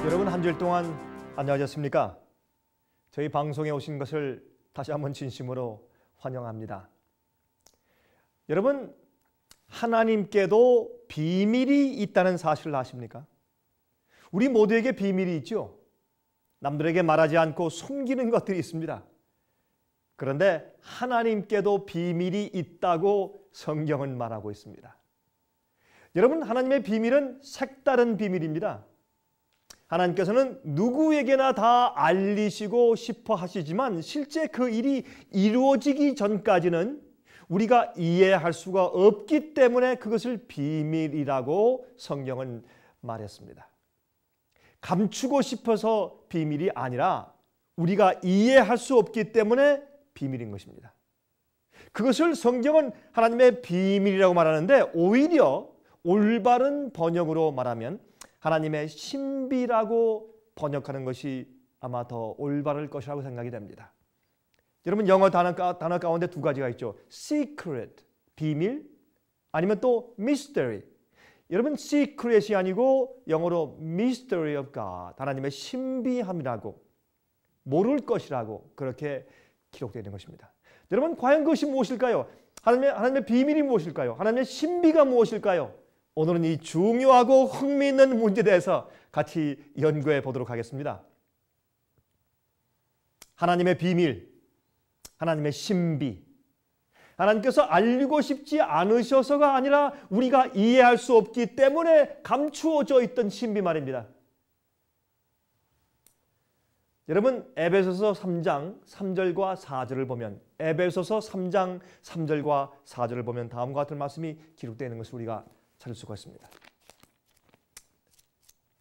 여러분 한 주일 동안 안녕하셨습니까? 저희 방송에 오신 것을 다시 한번 진심으로 환영합니다. 여러분, 하나님께도 비밀이 있다는 사실을 아십니까? 우리 모두에게 비밀이 있죠. 남들에게 말하지 않고 숨기는 것들이 있습니다. 그런데 하나님께도 비밀이 있다고 성경은 말하고 있습니다. 여러분, 하나님의 비밀은 색다른 비밀입니다. 하나님께서는 누구에게나 다 알리시고 싶어 하시지만 실제 그 일이 이루어지기 전까지는 우리가 이해할 수가 없기 때문에 그것을 비밀이라고 성경은 말했습니다. 감추고 싶어서 비밀이 아니라 우리가 이해할 수 없기 때문에 비밀인 것입니다. 그것을 성경은 하나님의 비밀이라고 말하는데 오히려 올바른 번역으로 말하면 하나님의 신비라고 번역하는 것이 아마 더 올바를 것이라고 생각이 됩니다. 여러분, 영어 단어 가운데 두 가지가 있죠. secret, 비밀, 아니면 또 mystery. 여러분, secret이 아니고 영어로 mystery of God, 하나님의 신비함이라고, 모를 것이라고 그렇게 기록되어 있는 것입니다. 여러분, 과연 그것이 무엇일까요? 하나님의 비밀이 무엇일까요? 하나님의 신비가 무엇일까요? 오늘은 이 중요하고 흥미있는 문제에 대해서 같이 연구해 보도록 하겠습니다. 하나님의 비밀, 하나님의 신비. 하나님께서 알리고 싶지 않으셔서가 아니라 우리가 이해할 수 없기 때문에 감추어져 있던 신비 말입니다. 여러분, 에베소서 3장 3절과 4절을 보면 에베소서 3장 3절과 4절을 보면 다음과 같은 말씀이 기록되어 있는 것을 우리가 찾을 수가 있습니다.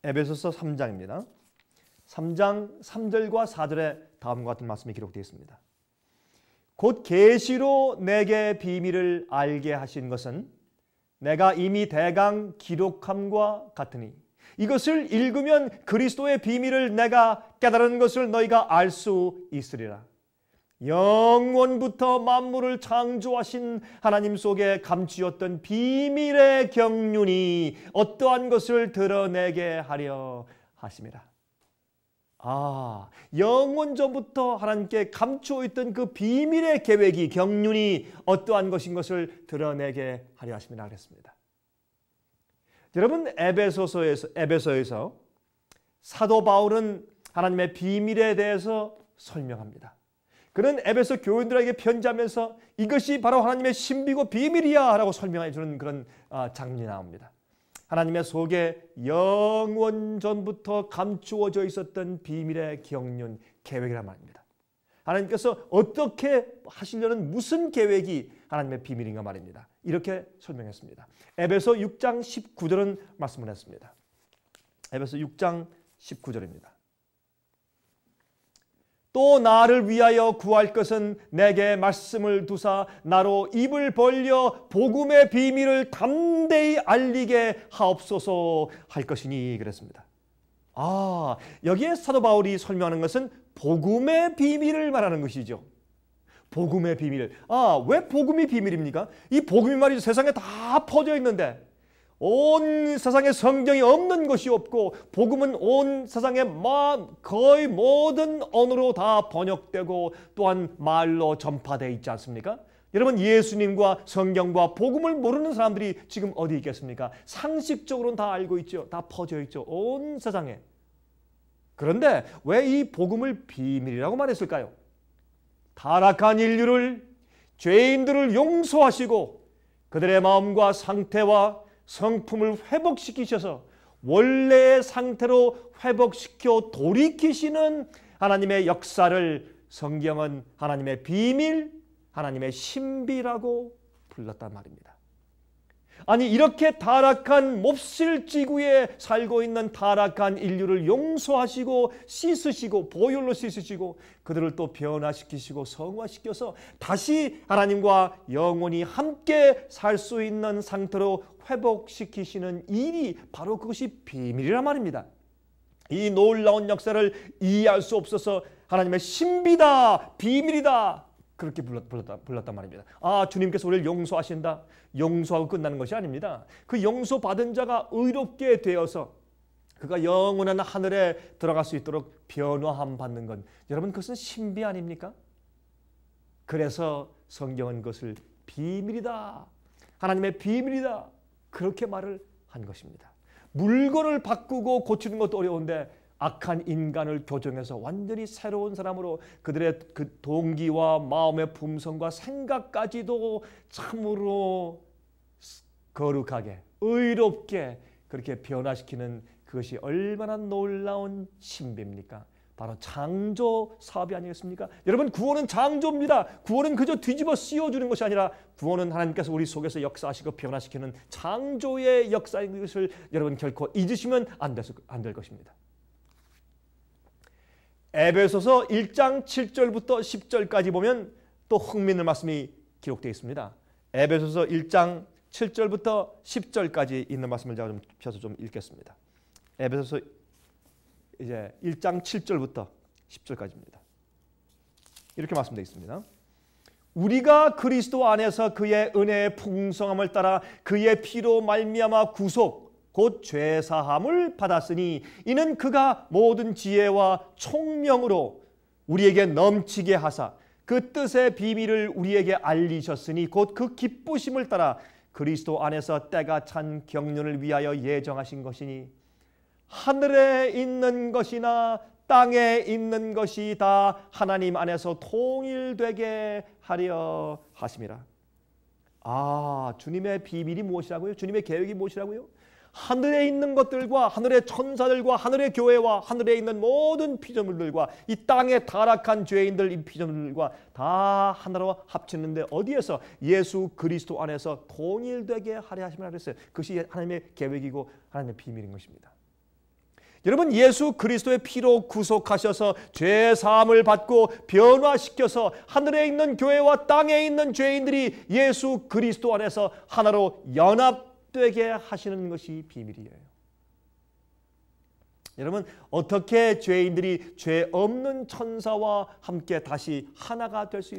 에베소서 3장입니다. 3장 3절과 4절에 다음과 같은 말씀이 기록되어 있습니다. 곧 계시로 내게 비밀을 알게 하신 것은 내가 이미 대강 기록함과 같으니 이것을 읽으면 그리스도의 비밀을 내가 깨달은 것을 너희가 알 수 있으리라. 영원부터 만물을 창조하신 하나님 속에 감추었던 비밀의 경륜이 어떠한 것을 드러내게 하려 하심이라. 영원 전부터 하나님께 감추어 있던 그 비밀의 계획이, 경륜이 어떠한 것인 것을 드러내게 하려 하심이라 그랬습니다. 여러분, 에베소에서 사도 바울은 하나님의 비밀에 대해서 설명합니다. 그는 에베소 교인들에게 편지하면서 이것이 바로 하나님의 신비고 비밀이야 라고 설명해 주는 그런 장면이 나옵니다. 하나님의 속에 영원 전부터 감추어져 있었던 비밀의 경륜, 계획이란 말입니다. 하나님께서 어떻게 하시려는 무슨 계획이 하나님의 비밀인가 말입니다. 이렇게 설명했습니다. 에베소 6장 19절은 말씀을 했습니다. 에베소 6장 19절입니다. 또 나를 위하여 구할 것은 내게 말씀을 두사 나로 입을 벌려 복음의 비밀을 담대히 알리게 하옵소서 할 것이니 그랬습니다. 여기에 사도 바울이 설명하는 것은 복음의 비밀을 말하는 것이죠. 복음의 비밀. 왜 복음이 비밀입니까? 이 복음이 말이죠. 세상에 다 퍼져 있는데 온 세상에 성경이 없는 것이 없고 복음은 온 세상에 거의 모든 언어로 다 번역되고 또한 말로 전파되어 있지 않습니까? 여러분, 예수님과 성경과 복음을 모르는 사람들이 지금 어디 있겠습니까? 상식적으로는 다 알고 있죠. 다 퍼져 있죠. 온 세상에. 그런데 왜 이 복음을 비밀이라고 말했을까요? 타락한 인류를, 죄인들을 용서하시고 그들의 마음과 상태와 성품을 회복시키셔서 원래의 상태로 회복시켜 돌이키시는 하나님의 역사를 성경은 하나님의 비밀, 하나님의 신비라고 불렀단 말입니다. 아니, 이렇게 타락한 몹쓸 지구에 살고 있는 타락한 인류를 용서하시고 씻으시고 보혈로 씻으시고 그들을 또 변화시키시고 성화시켜서 다시 하나님과 영원히 함께 살 수 있는 상태로 회복시키시는 일이 바로 그것이 비밀이란 말입니다. 이 놀라운 역사를 이해할 수 없어서 하나님의 신비다, 비밀이다 그렇게 불렀단 말입니다. 주님께서 우리를 용서하신다. 용서하고 끝나는 것이 아닙니다. 그 용서받은 자가 의롭게 되어서 그가 영원한 하늘에 들어갈 수 있도록 변화함 받는 것, 여러분 그것은 신비 아닙니까? 그래서 성경은 그것을 비밀이다, 하나님의 비밀이다, 그렇게 말을 한 것입니다. 물건을 바꾸고 고치는 것도 어려운데 악한 인간을 교정해서 완전히 새로운 사람으로 그들의 그 동기와 마음의 품성과 생각까지도 참으로 거룩하게 의롭게 그렇게 변화시키는 그것이 얼마나 놀라운 신비입니까? 바로 창조 사업이 아니겠습니까? 여러분, 구원은 창조입니다. 구원은 그저 뒤집어 씌워주는 것이 아니라 구원은 하나님께서 우리 속에서 역사하시고 변화시키는 창조의 역사인 것을 여러분 결코 잊으시면 안 될 것입니다. 에베소서 1장 7절부터 10절까지 보면 또 흥미있는 말씀이 기록되어 있습니다. 에베소서 1장 7절부터 10절까지 있는 말씀을 제가 좀 펴서 좀 읽겠습니다. 에베소서 이제 1장 7절부터 10절까지입니다. 이렇게 말씀되어 있습니다. 우리가 그리스도 안에서 그의 은혜의 풍성함을 따라 그의 피로 말미암아 구속 곧 죄사함을 받았으니 이는 그가 모든 지혜와 총명으로 우리에게 넘치게 하사 그 뜻의 비밀을 우리에게 알리셨으니 곧 그 기쁘심을 따라 그리스도 안에서 때가 찬 경륜을 위하여 예정하신 것이니 하늘에 있는 것이나 땅에 있는 것이 다 하나님 안에서 통일되게 하려 하심이라. 주님의 비밀이 무엇이라고요? 주님의 계획이 무엇이라고요? 하늘에 있는 것들과 하늘의 천사들과 하늘의 교회와 하늘에 있는 모든 피조물들과 이 땅에 타락한 죄인들 이 피조물들과 다 하나로 합치는데 어디에서? 예수 그리스도 안에서 통일되게 하려 하심이라 그랬어요. 그것이 하나님의 계획이고 하나님의 비밀인 것입니다. 여러분, 예수 그리스도의 피로 구속하셔서 죄 사함을 받고 변화시켜서 하늘에 있는 교회와 땅에 있는 죄인들이 예수 그리스도 안에서 하나로 연합되게 하시는 것이 비밀이에요. 여러분, 어떻게 죄인들이 죄 없는 천사와 함께 다시 하나가 될 수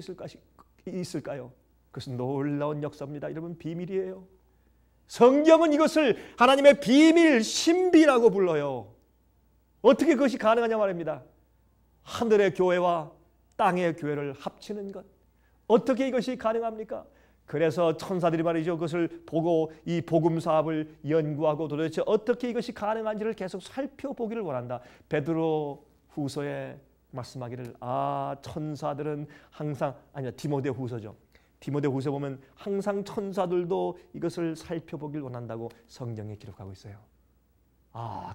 있을까요? 그것은 놀라운 역사입니다. 여러분, 비밀이에요. 성경은 이것을 하나님의 비밀, 신비라고 불러요. 어떻게 그것이 가능하냐 말입니다. 하늘의 교회와 땅의 교회를 합치는 것. 어떻게 이것이 가능합니까? 그래서 천사들이 말이죠. 그것을 보고 이 복음 사업을 연구하고 도대체 어떻게 이것이 가능한지를 계속 살펴보기를 원한다. 베드로 후서에 말씀하기를 천사들은 항상 디모데 후서죠. 디모데 후서 보면 항상 천사들도 이것을 살펴보길 원한다고 성경에 기록하고 있어요.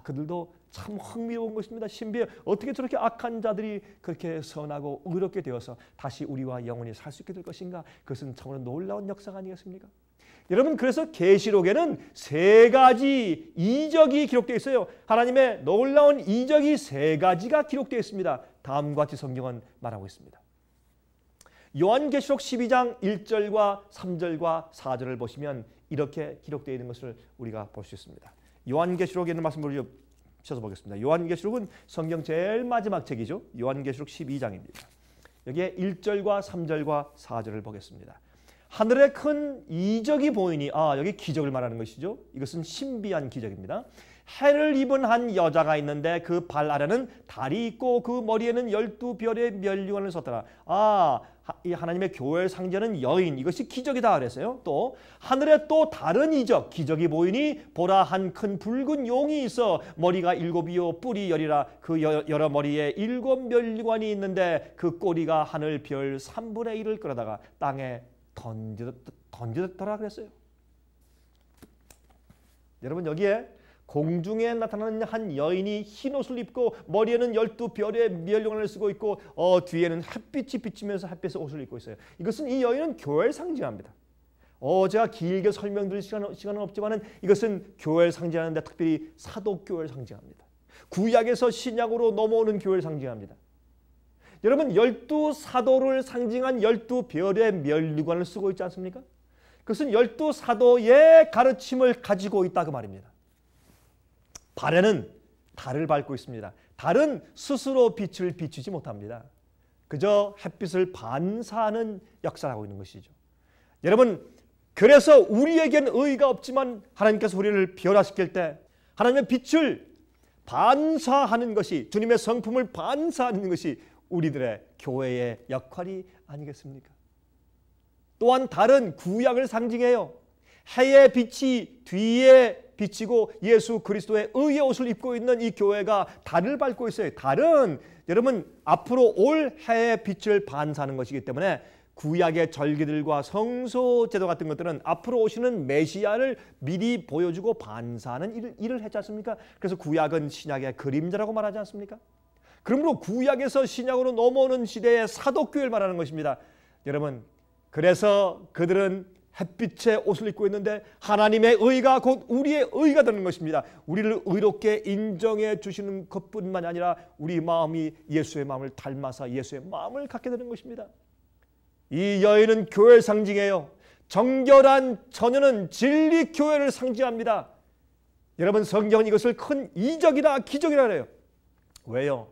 그들도 참 흥미로운 것입니다. 신비해. 어떻게 저렇게 악한 자들이 그렇게 선하고 의롭게 되어서 다시 우리와 영원히 살 수 있게 될 것인가? 그것은 참으로 놀라운 역사가 아니겠습니까? 여러분, 그래서 계시록에는 3가지 이적이 기록되어 있어요. 하나님의 놀라운 이적이 3가지가 기록되어 있습니다. 다음과 같이 성경은 말하고 있습니다. 요한계시록 12장 1절과 3절과 4절을 보시면 이렇게 기록되어 있는 것을 우리가 볼 수 있습니다. 요한계시록에 있는 말씀을 펴서 보겠습니다. 요한계시록은 성경 제일 마지막 책이죠. 요한계시록 12장입니다. 여기에 1절과 3절과 4절을 보겠습니다. 하늘에 큰 이적이 보이니 여기 기적을 말하는 것이죠. 이것은 신비한 기적입니다. 해를 입은 한 여자가 있는데 그 발 아래는 달이 있고 그 머리에는 12별의 면류관을 섰더라. 이 하나님의 교회를 상징하는 여인, 이것이 기적이다 그랬어요. 또 하늘에 또 다른 이적, 기적이 보이니 보라 한 큰 붉은 용이 있어 머리가 7이요 뿔이 10이라 그 여러 머리에 7 면류관이 있는데 그 꼬리가 하늘 별 3분의 1을 끌어다가 땅에 던져졌더라 그랬어요. 여러분, 여기에 공중에 나타나는 한 여인이 흰 옷을 입고 머리에는 12별의 면류관을 쓰고 있고 뒤에는 햇빛이 비치면서 햇빛의 옷을 입고 있어요. 이것은 이 여인은 교회를 상징합니다. 제가 길게 설명드릴 시간은 없지만 이것은 교회를 상징하는데 특별히 사도교회를 상징합니다. 구약에서 신약으로 넘어오는 교회를 상징합니다. 여러분, 12사도를 상징한 12별의 면류관을 쓰고 있지 않습니까? 그것은 12사도의 가르침을 가지고 있다 그 말입니다. 발에는 달을 밟고 있습니다. 달은 스스로 빛을 비추지 못합니다. 그저 햇빛을 반사하는 역사를 하고 있는 것이죠. 여러분, 그래서 우리에겐 의의가 없지만 하나님께서 우리를 변화시킬 때 하나님의 빛을 반사하는 것이, 주님의 성품을 반사하는 것이 우리들의 교회의 역할이 아니겠습니까? 또한 다른 구약을 상징해요. 해의 빛이 뒤에 비치고 예수 그리스도의 의의 옷을 입고 있는 이 교회가 달을 밟고 있어요. 달은 여러분 앞으로 올 해의 빛을 반사하는 것이기 때문에 구약의 절기들과 성소 제도 같은 것들은 앞으로 오시는 메시아를 미리 보여주고 반사하는 일을 했지 않습니까? 그래서 구약은 신약의 그림자라고 말하지 않습니까? 그러므로 구약에서 신약으로 넘어오는 시대의 사도교회를 말하는 것입니다. 여러분, 그래서 그들은 햇빛의 옷을 입고 있는데 하나님의 의가 곧 우리의 의가 되는 것입니다. 우리를 의롭게 인정해 주시는 것뿐만 아니라 우리 마음이 예수의 마음을 닮아서 예수의 마음을 갖게 되는 것입니다. 이 여인은 교회를 상징해요. 정결한 처녀는 진리 교회를 상징합니다. 여러분, 성경은 이것을 큰 이적이다 기적이라 해요. 왜요?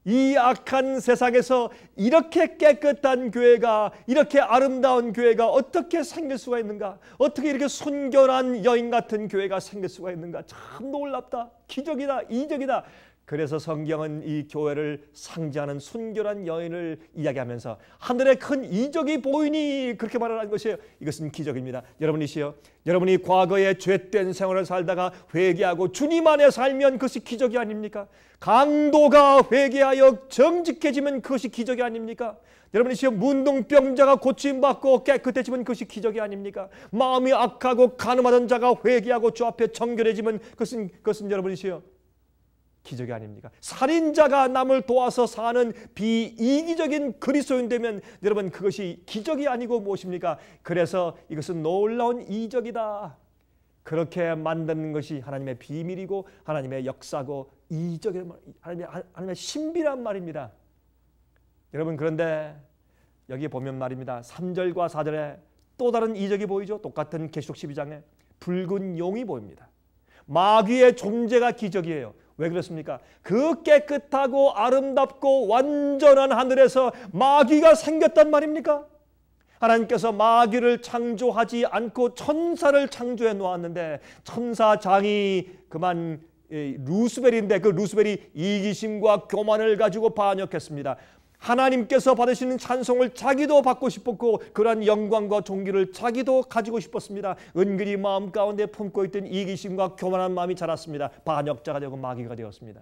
이 악한 세상에서 이렇게 깨끗한 교회가, 이렇게 아름다운 교회가 어떻게 생길 수가 있는가? 어떻게 이렇게 순결한 여인 같은 교회가 생길 수가 있는가? 참 놀랍다. 기적이다. 이적이다. 그래서 성경은 이 교회를 상징하는 순결한 여인을 이야기하면서 하늘에 큰 이적이 보이니 그렇게 말하는 것이에요. 이것은 기적입니다. 여러분이시여, 여러분이 과거에 죄된 생활을 살다가 회개하고 주님 안에 살면 그것이 기적이 아닙니까? 강도가 회개하여 정직해지면 그것이 기적이 아닙니까? 여러분이시여, 문둥병자가 고침받고 깨끗해지면 그것이 기적이 아닙니까? 마음이 악하고 간음하던 자가 회개하고 주 앞에 정결해지면 그것은 여러분이시여 기적이 아닙니까? 살인자가 남을 도와서 사는 비이기적인 그리스도인 되면 여러분 그것이 기적이 아니고 무엇입니까? 그래서 이것은 놀라운 이적이다. 그렇게 만드는 것이 하나님의 비밀이고 하나님의 역사고 이적의 하나님의 신비란 말입니다. 여러분, 그런데 여기 보면 말입니다. 3절과 4절에 또 다른 이적이 보이죠. 똑같은 계시록 12장에 붉은 용이 보입니다. 마귀의 존재가 기적이에요. 왜 그렇습니까? 그 깨끗하고 아름답고 완전한 하늘에서 마귀가 생겼단 말입니까? 하나님께서 마귀를 창조하지 않고 천사를 창조해 놓았는데 천사장이 그만 루스벨인데 그 루스벨이 이기심과 교만을 가지고 반역했습니다. 하나님께서 받으시는 찬송을 자기도 받고 싶었고 그러한 영광과 존귀를 자기도 가지고 싶었습니다. 은근히 마음 가운데 품고 있던 이기심과 교만한 마음이 자랐습니다. 반역자가 되고 마귀가 되었습니다.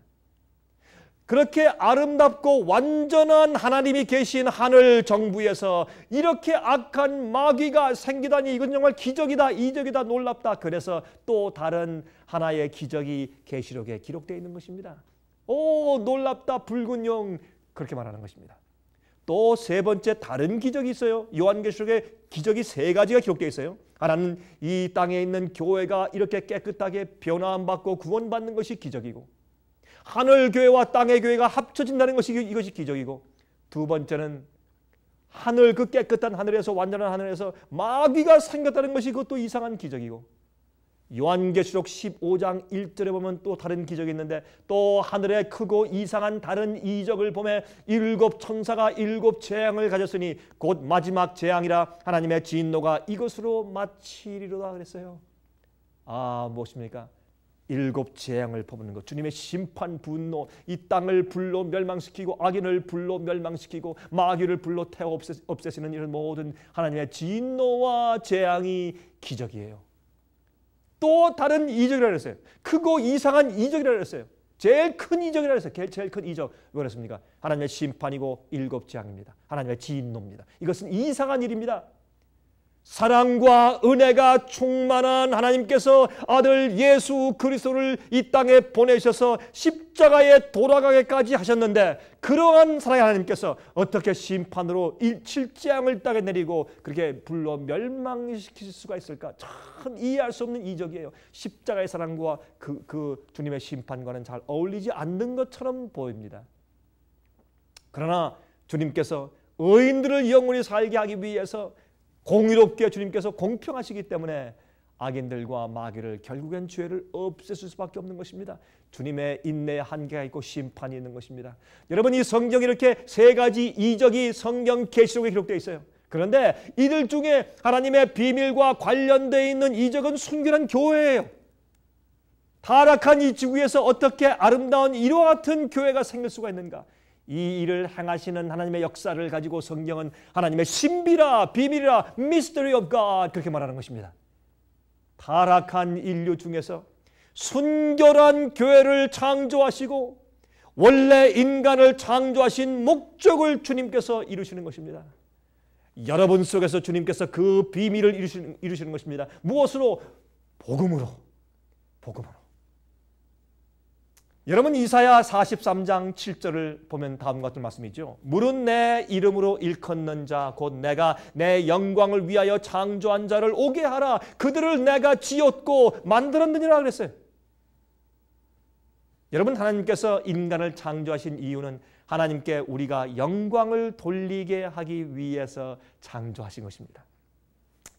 그렇게 아름답고 완전한 하나님이 계신 하늘 정부에서 이렇게 악한 마귀가 생기다니 이건 정말 기적이다, 이적이다, 놀랍다. 그래서 또 다른 하나의 기적이 계시록에 기록되어 있는 것입니다. 오, 놀랍다, 붉은 용, 그렇게 말하는 것입니다. 또 세 번째 다른 기적이 있어요. 요한계시록에 기적이 세 가지가 기록되어 있어요. 하나는 이 땅에 있는 교회가 이렇게 깨끗하게 변화받고 구원받는 것이 기적이고, 하늘 교회와 땅의 교회가 합쳐진다는 것이 이것이 기적이고, 두 번째는 하늘, 그 깨끗한 하늘에서, 완전한 하늘에서 마귀가 생겼다는 것이 그것도 이상한 기적이고, 요한계시록 15장 1절에 보면 또 다른 기적이 있는데 또 하늘에 크고 이상한 다른 이적을 보매 일곱 천사가 일곱 재앙을 가졌으니 곧 마지막 재앙이라 하나님의 진노가 이것으로 마치리로다 그랬어요. 아, 무엇입니까? 일곱 재앙을 퍼붓는 것, 주님의 심판 분노, 이 땅을 불로 멸망시키고 악인을 불로 멸망시키고 마귀를 불로 태워 없애시는 이런 모든 하나님의 진노와 재앙이 기적이에요. 또 다른 이적이라고 했어요. 크고 이상한 이적이라고 했어요. 제일 큰 이적이라고 했어요. 제일 큰 이적. 왜 그렇습니까? 하나님의 심판이고 일곱 재앙입니다. 하나님의 진노입니다. 이것은 이상한 일입니다. 사랑과 은혜가 충만한 하나님께서 아들 예수 그리스도를 이 땅에 보내셔서 십자가에 돌아가게까지 하셨는데, 그러한 사랑의 하나님께서 어떻게 심판으로 일칠재앙을 땅에 내리고 그렇게 불로 멸망시킬 수가 있을까? 참 이해할 수 없는 이적이에요. 십자가의 사랑과 그 주님의 심판과는 잘 어울리지 않는 것처럼 보입니다. 그러나 주님께서 의인들을 영원히 살게 하기 위해서 공의롭게 주님께서 공평하시기 때문에 악인들과 마귀를, 결국엔 죄를 없애실 수밖에 없는 것입니다. 주님의 인내의 한계가 있고 심판이 있는 것입니다. 여러분, 이 성경에 이렇게 세 가지 이적이 성경 계시록에 기록되어 있어요. 그런데 이들 중에 하나님의 비밀과 관련되어 있는 이적은 순결한 교회예요. 타락한 이 지구에서 어떻게 아름다운 이와 같은 교회가 생길 수가 있는가? 이 일을 행하시는 하나님의 역사를 가지고 성경은 하나님의 신비라, 비밀이라, mystery of God 그렇게 말하는 것입니다. 타락한 인류 중에서 순결한 교회를 창조하시고 원래 인간을 창조하신 목적을 주님께서 이루시는 것입니다. 여러분 속에서 주님께서 그 비밀을 이루시는 것입니다. 무엇으로? 복음으로. 여러분 이사야 43장 7절을 보면 다음과 같은 말씀이죠. 물은 내 이름으로 일컫는 자 곧 내가 내 영광을 위하여 창조한 자를 오게 하라. 그들을 내가 지었고 만들었느니라 그랬어요. 여러분 하나님께서 인간을 창조하신 이유는 하나님께 우리가 영광을 돌리게 하기 위해서 창조하신 것입니다.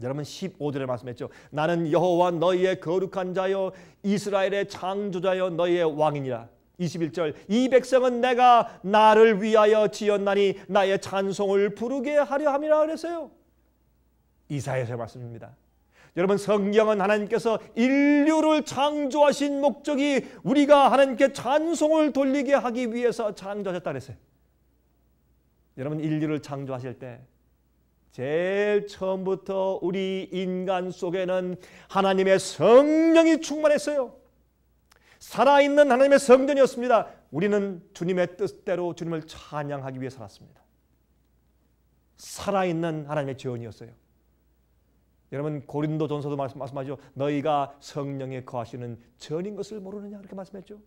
여러분 15절에 말씀했죠. 나는 여호와 너희의 거룩한 자여 이스라엘의 창조자여 너희의 왕이니라. 21절 이 백성은 내가 나를 위하여 지었나니 나의 찬송을 부르게 하려 함이라 그랬어요. 이사야서의 말씀입니다. 여러분 성경은 하나님께서 인류를 창조하신 목적이 우리가 하나님께 찬송을 돌리게 하기 위해서 창조하셨다 그랬어요. 여러분 인류를 창조하실 때 제일 처음부터 우리 인간 속에는 하나님의 성령이 충만했어요. 살아있는 하나님의 성전이었습니다. 우리는 주님의 뜻대로 주님을 찬양하기 위해 살았습니다. 살아있는 하나님의 재원이었어요. 여러분 고린도전서도 말씀하죠. 너희가 성령에 거하시는 전인 것을 모르느냐 그렇게 말씀했죠.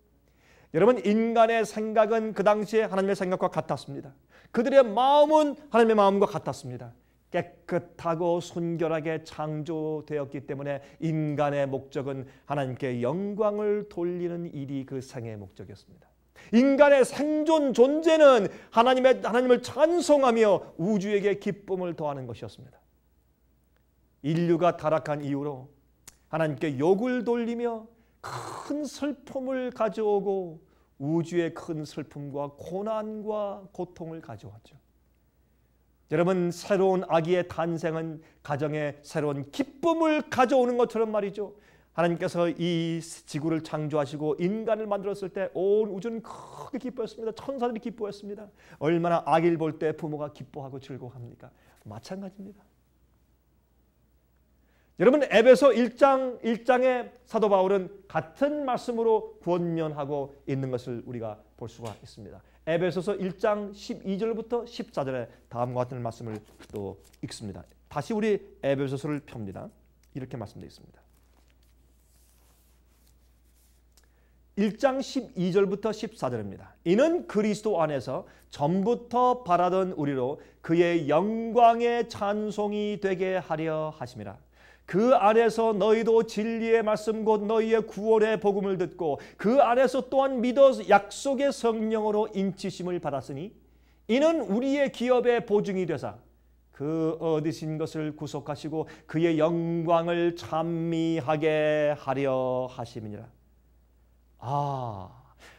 여러분 인간의 생각은 그 당시에 하나님의 생각과 같았습니다. 그들의 마음은 하나님의 마음과 같았습니다. 깨끗하고 순결하게 창조되었기 때문에 인간의 목적은 하나님께 영광을 돌리는 일이 그 생애의 목적이었습니다. 인간의 생존 존재는 하나님을 찬송하며 우주에게 기쁨을 더하는 것이었습니다. 인류가 타락한 이후로 하나님께 욕을 돌리며 큰 슬픔을 가져오고 우주의 큰 슬픔과 고난과 고통을 가져왔죠. 여러분 새로운 아기의 탄생은 가정에 새로운 기쁨을 가져오는 것처럼 말이죠. 하나님께서 이 지구를 창조하시고 인간을 만들었을 때 온 우주는 크게 기뻐했습니다. 천사들이 기뻐했습니다. 얼마나 아기를 볼 때 부모가 기뻐하고 즐거워합니까? 마찬가지입니다. 여러분 에베소 1장의 사도 바울은 같은 말씀으로 권면하고 있는 것을 우리가 볼 수가 있습니다. 에베소서 1장 12절부터 14절에 다음과 같은 말씀을 또 읽습니다. 다시 우리 에베소서를 펴니다. 이렇게 말씀되어 있습니다. 1장 12절부터 14절입니다. 이는 그리스도 안에서 전부터 바라던 우리로 그의 영광의 찬송이 되게 하려 하심이라. 그 안에서 너희도 진리의 말씀 곧 너희의 구원의 복음을 듣고 그 안에서 또한 믿어 약속의 성령으로 인치심을 받았으니 이는 우리의 기업의 보증이 되사 그 얻으신 것을 구속하시고 그의 영광을 찬미하게 하려 하심이니라.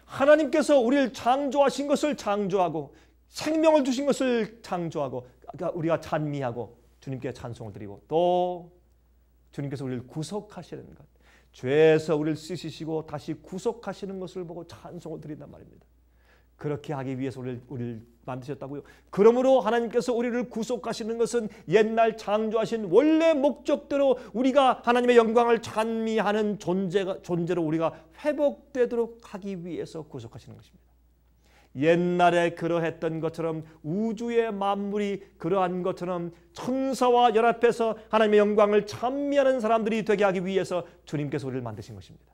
하나님께서 우리를 창조하신 것을 창조하고 생명을 주신 것을 창조하고 우리가 찬미하고 주님께 찬송을 드리고 또 주님께서 우리를 구속하시는 것, 죄에서 우리를 씻으시고 다시 구속하시는 것을 보고 찬송을 드린단 말입니다. 그렇게 하기 위해서 우리를 만드셨다고요. 그러므로 하나님께서 우리를 구속하시는 것은 옛날 창조하신 원래 목적대로 우리가 하나님의 영광을 찬미하는 존재로 우리가 회복되도록 하기 위해서 구속하시는 것입니다. 옛날에 그러했던 것처럼 우주의 만물이 그러한 것처럼 천사와 연합해서 하나님의 영광을 찬미하는 사람들이 되게 하기 위해서 주님께서 우리를 만드신 것입니다.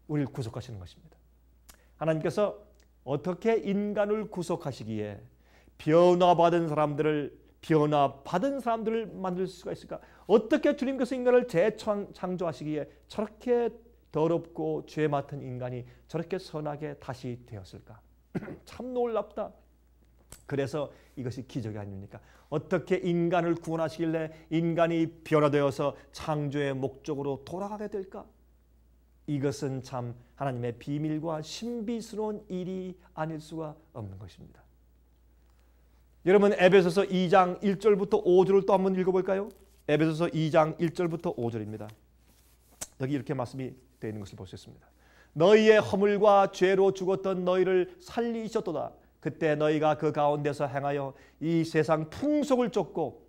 우리를 구속하시는 것입니다. 하나님께서 어떻게 인간을 구속하시기에 변화받은 사람들을 만들 수가 있을까? 어떻게 주님께서 인간을 재창조하시기에 저렇게 더럽고 죄 맡은 인간이 저렇게 선하게 다시 되었을까? 참 놀랍다. 그래서 이것이 기적이 아닙니까? 어떻게 인간을 구원하시길래 인간이 변화되어서 창조의 목적으로 돌아가게 될까? 이것은 참 하나님의 비밀과 신비스러운 일이 아닐 수가 없는 것입니다. 여러분 에베소서 2장 1절부터 5절을 또 한번 읽어볼까요? 에베소서 2장 1절부터 5절입니다. 여기 이렇게 말씀이 되어 있는 것을 볼 수 있습니다. 너희의 허물과 죄로 죽었던 너희를 살리셨도다. 그때 너희가 그 가운데서 행하여 이 세상 풍속을 쫓고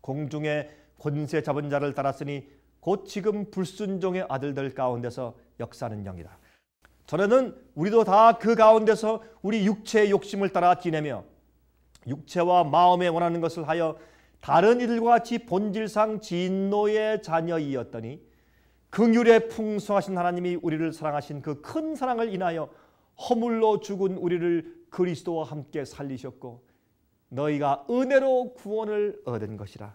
공중의 권세 잡은 자를 따랐으니 곧 지금 불순종의 아들들 가운데서 역사하는 영이다. 전에는 우리도 다 그 가운데서 우리 육체의 욕심을 따라 지내며 육체와 마음에 원하는 것을 하여 다른 이들과 같이 본질상 진노의 자녀이었더니 긍휼에 풍성하신 하나님이 우리를 사랑하신 그 큰 사랑을 인하여 허물로 죽은 우리를 그리스도와 함께 살리셨고 너희가 은혜로 구원을 얻은 것이라.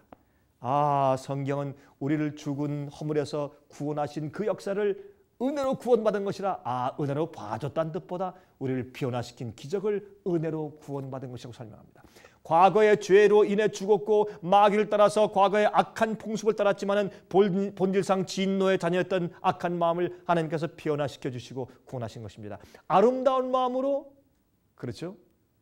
아, 성경은 우리를 죽은 허물에서 구원하신 그 역사를 은혜로 구원받은 것이라. 아, 은혜로 봐줬다는 뜻보다 우리를 변화시킨 기적을 은혜로 구원받은 것이라고 설명합니다. 과거의 죄로 인해 죽었고 마귀를 따라서 과거의 악한 풍습을 따랐지만은 본질상 진노의 자녀였던 악한 마음을 하나님께서 변화시켜 주시고 구원하신 것입니다. 아름다운 마음으로, 그렇죠?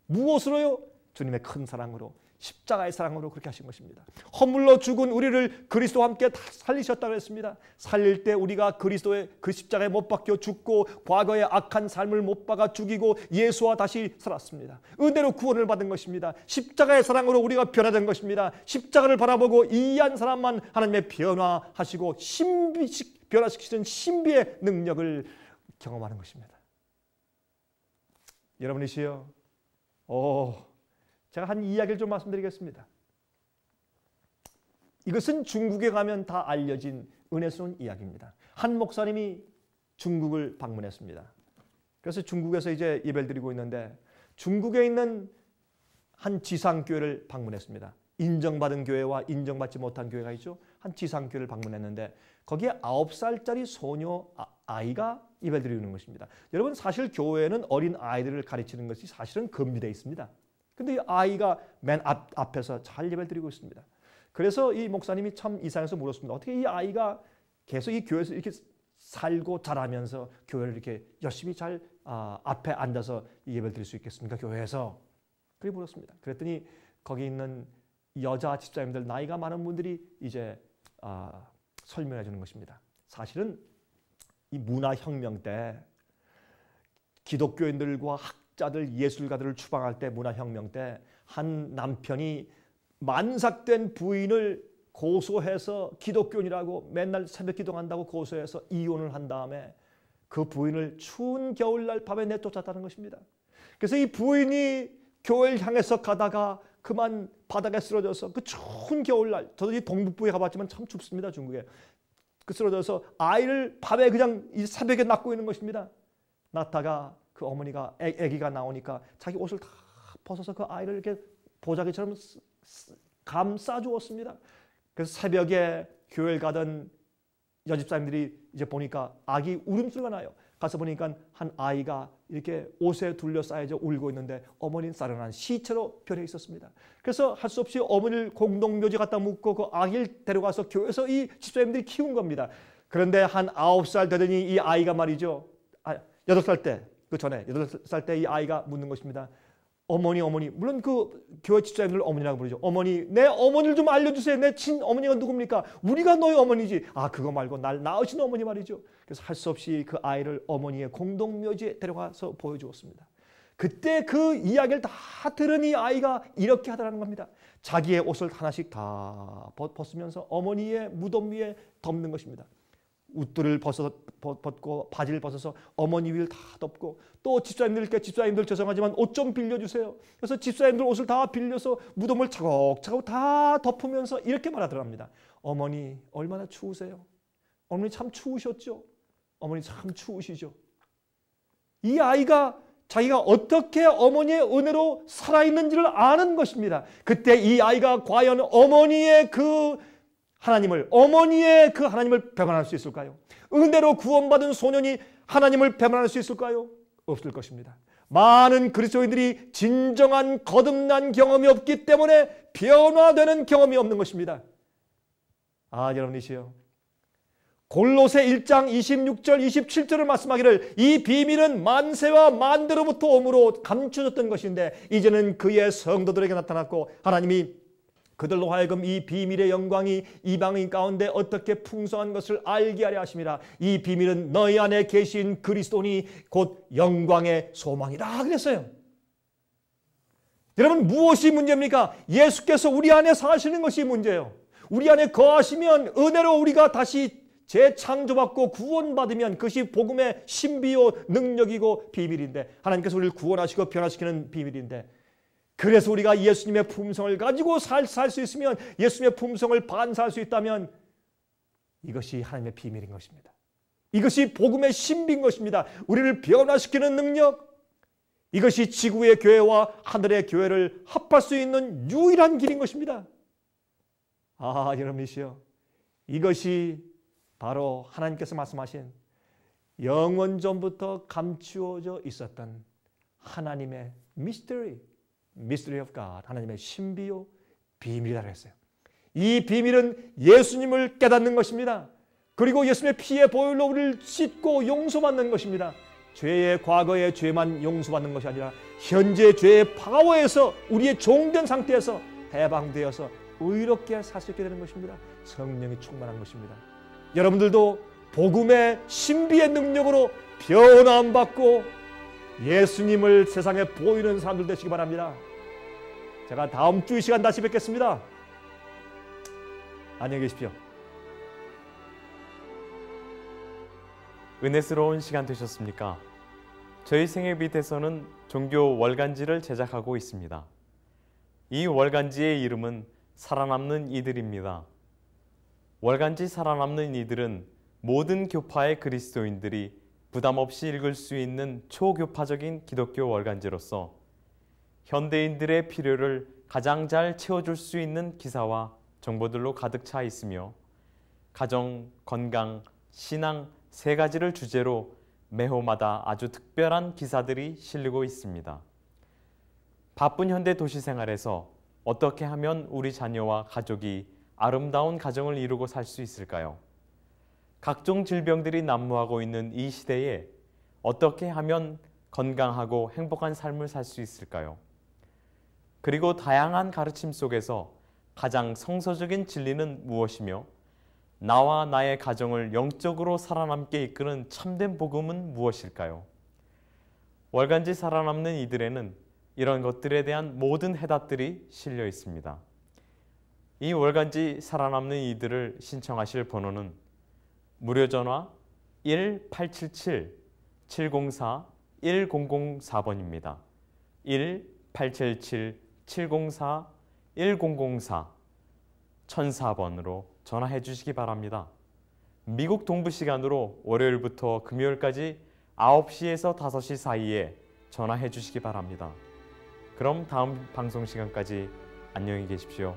무엇으로요? 주님의 큰 사랑으로, 십자가의 사랑으로 그렇게 하신 것입니다. 허물로 죽은 우리를 그리스도와 함께 다 살리셨다고 했습니다. 살릴 때 우리가 그리스도의 그 십자가에 못 박혀 죽고 과거의 악한 삶을 못 박아 죽이고 예수와 다시 살았습니다. 은혜로 구원을 받은 것입니다. 십자가의 사랑으로 우리가 변화된 것입니다. 십자가를 바라보고 이해한 사람만 하나님의 변화하시고 변화시키는 신비의 능력을 경험하는 것입니다. 여러분이시여, 제가 한 이야기를 좀 말씀드리겠습니다. 이것은 중국에 가면 다 알려진 은혜스러운 이야기입니다. 한 목사님이 중국을 방문했습니다. 그래서 중국에서 이제 예배를 드리고 있는데 중국에 있는 한 지상교회를 방문했습니다. 인정받은 교회와 인정받지 못한 교회가 있죠. 한 지상교회를 방문했는데 거기에 9살짜리 소녀 아이가 예배를 드리는 것입니다. 여러분, 사실 교회는 어린 아이들을 가르치는 것이 사실은 금지되어 있습니다. 근데 이 아이가 맨 앞에서 잘 예배를 드리고 있습니다. 그래서 이 목사님이 참 이상해서 물었습니다. 어떻게 이 아이가 계속 이 교회에서 이렇게 살고 자라면서 교회를 이렇게 열심히 잘 앞에 앉아서 예배를 드릴 수 있겠습니까? 교회에서. 그렇게 물었습니다. 그랬더니 거기 있는 여자 집사님들, 나이가 많은 분들이 이제 설명해 주는 것입니다. 사실은 이 문화혁명 때 기독교인들과 학자들, 예술가들을 추방할 때, 문화혁명 때 한 남편이 만삭된 부인을 고소해서 기독교인이라고 맨날 새벽 기도한다고 고소해서 이혼을 한 다음에 그 부인을 추운 겨울날 밤에 내쫓았다는 것입니다. 그래서 이 부인이 교회를 향해서 가다가 그만 바닥에 쓰러져서 그 추운 겨울날, 저도 이 동북부에 가봤지만 참 춥습니다, 중국에. 그 쓰러져서 아이를 밤에 그냥 이 새벽에 낳고 있는 것입니다. 낳다가 그 어머니가 아기가 나오니까 자기 옷을 다 벗어서 그 아이를 이렇게 보자기처럼 감싸 주었습니다. 그래서 새벽에 교회를 가던 여집사님들이 이제 보니까 아기 울음소리가 나요. 가서 보니까 한 아이가 이렇게 옷에 둘러싸여져 울고 있는데 어머니는 싸른한 시체로 변해 있었습니다. 그래서 할 수 없이 어머니를 공동묘지 갖다 묻고 그 아기를 데려가서 교회에서 이 집사님들이 키운 겁니다. 그런데 한 9살 되더니 이 아이가 말이죠. 8살 때, 그 전에 8살 때 이 아이가 묻는 것입니다. 어머니, 물론 그 교회 집사님들 어머니라고 부르죠. 어머니, 내 어머니를 좀 알려주세요. 내 친어머니가 누굽니까? 우리가 너희 어머니지. 그거 말고 날 낳으신 어머니 말이죠. 그래서 할 수 없이 그 아이를 어머니의 공동묘지에 데려가서 보여주었습니다. 그때 그 이야기를 다 들은 이 아이가 이렇게 하더라는 겁니다. 자기의 옷을 하나씩 다 벗으면서 어머니의 무덤 위에 덮는 것입니다. 웃들을 벗고 바지를 벗어서 어머니 위를 다 덮고, 또 집사님들 죄송하지만 옷 좀 빌려주세요. 그래서 집사님들 옷을 다 빌려서 무덤을 차곡차곡 다 덮으면서 이렇게 말하더랍니다. 어머니 얼마나 추우세요? 어머니 참 추우셨죠? 어머니 참 추우시죠? 이 아이가 자기가 어떻게 어머니의 은혜로 살아있는지를 아는 것입니다. 그때 이 아이가 과연 어머니의 그 하나님을 배반할 수 있을까요? 은혜로 구원받은 소년이 하나님을 배반할 수 있을까요? 없을 것입니다. 많은 그리스도인들이 진정한 거듭난 경험이 없기 때문에 변화되는 경험이 없는 것입니다. 여러분이시여, 골로새 1장 26절 27절을 말씀하기를 이 비밀은 만세와 만대로부터 오므로 감춰졌던 것인데 이제는 그의 성도들에게 나타났고 하나님이 그들로 하여금 이 비밀의 영광이 이방인 가운데 어떻게 풍성한 것을 알게 하려 하심이라. 이 비밀은 너희 안에 계신 그리스도니 곧 영광의 소망이라 그랬어요. 여러분, 무엇이 문제입니까? 예수께서 우리 안에 사시는 것이 문제예요. 우리 안에 거하시면 은혜로 우리가 다시 재창조받고 구원받으면 그것이 복음의 신비요 능력이고 비밀인데, 하나님께서 우리를 구원하시고 변화시키는 비밀인데, 그래서 우리가 예수님의 품성을 가지고 살 수 있으면, 예수님의 품성을 반사할 수 있다면 이것이 하나님의 비밀인 것입니다. 이것이 복음의 신비인 것입니다. 우리를 변화시키는 능력, 이것이 지구의 교회와 하늘의 교회를 합할 수 있는 유일한 길인 것입니다. 여러분이시여, 이것이 바로 하나님께서 말씀하신 영원 전부터 감추어져 있었던 하나님의 mystery of God, 하나님의 신비요 비밀이라고 했어요. 이 비밀은 예수님을 깨닫는 것입니다. 그리고 예수님의 피의 보혈로 우리를 씻고 용서받는 것입니다. 죄의 과거의 죄만 용서받는 것이 아니라 현재 죄의 파워에서 우리의 종된 상태에서 해방되어서 의롭게 살 수 있게 되는 것입니다. 성령이 충만한 것입니다. 여러분들도 복음의 신비의 능력으로 변화받고 예수님을 세상에 보이는 사람들 되시기 바랍니다. 제가 다음 주 이 시간 다시 뵙겠습니다. 안녕히 계십시오. 은혜스러운 시간 되셨습니까? 저희 생애빛에서는 종교 월간지를 제작하고 있습니다. 이 월간지의 이름은 살아남는 이들입니다. 월간지 살아남는 이들은 모든 교파의 그리스도인들이 부담 없이 읽을 수 있는 초교파적인 기독교 월간지로서 현대인들의 필요를 가장 잘 채워줄 수 있는 기사와 정보들로 가득 차 있으며 가정, 건강, 신앙 세 가지를 주제로 매호마다 아주 특별한 기사들이 실리고 있습니다. 바쁜 현대 도시 생활에서 어떻게 하면 우리 자녀와 가족이 아름다운 가정을 이루고 살 수 있을까요? 각종 질병들이 난무하고 있는 이 시대에 어떻게 하면 건강하고 행복한 삶을 살 수 있을까요? 그리고 다양한 가르침 속에서 가장 성서적인 진리는 무엇이며 나와 나의 가정을 영적으로 살아남게 이끄는 참된 복음은 무엇일까요? 월간지 살아남는 이들에는 이런 것들에 대한 모든 해답들이 실려 있습니다. 이 월간지 살아남는 이들을 신청하실 번호는 무료 전화 1-877-704-1004번입니다. 1-877-704-1004 1004번으로 전화해 주시기 바랍니다. 미국 동부 시간으로 월요일부터 금요일까지 9시에서 5시 사이에 전화해 주시기 바랍니다. 그럼 다음 방송 시간까지 안녕히 계십시오.